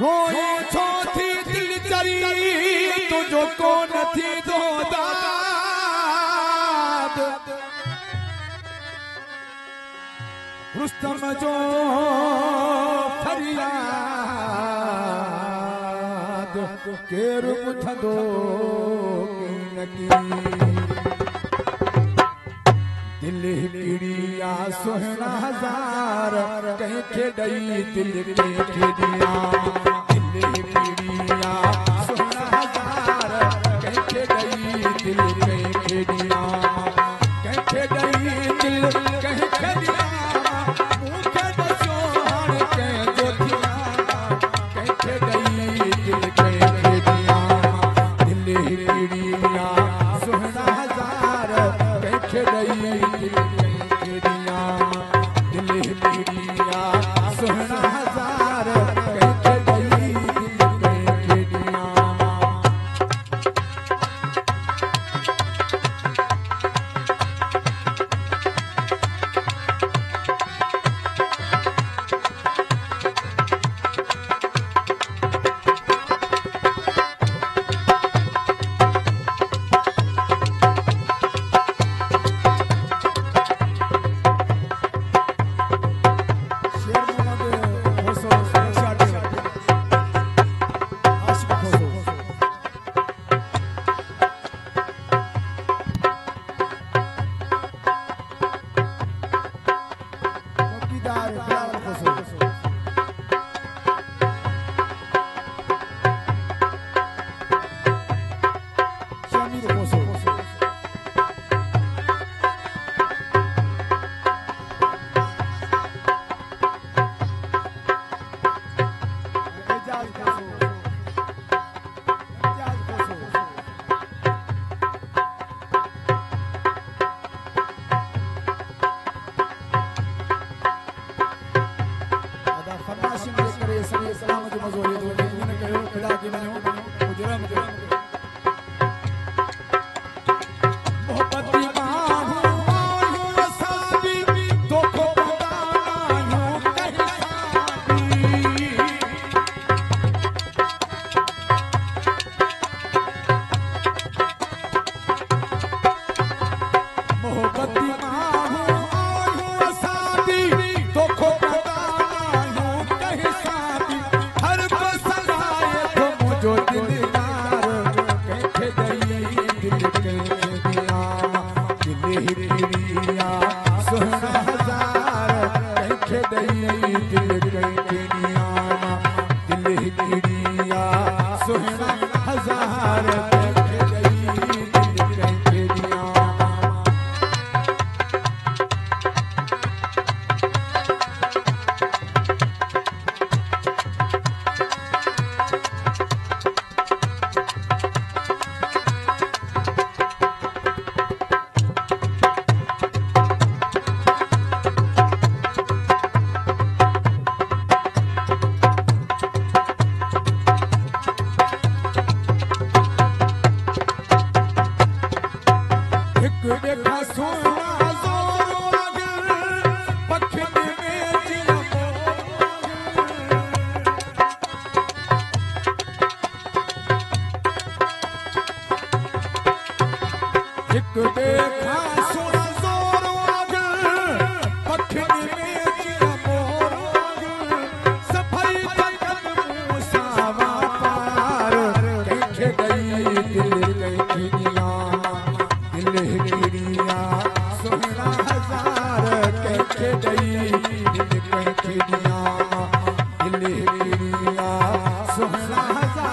रोए छो थी दिल चरी तुझो को नथी दो दाद रुस्तम जो फरियाद केर पुछंदो दिल हिकिड़िया सुहिणा हज़ार कंहिंखे ॾई दिल कंहिंखे ॾियां दिल हिकिड़िया सुहिणा हज़ार कंहिंखे ॾई दिल कंहिंखे ॾियां कंहिंखे ॾई दिल कंहिंखे ॾियां मूंखे ॾसो हाणे कंहिंजो थियां कंहिंखे ॾई दिल कंहिंखे ॾियां दिल हिकिड़िया सुहिणा हज़ार कंहिंखे ॾई सुहिणा हज़ार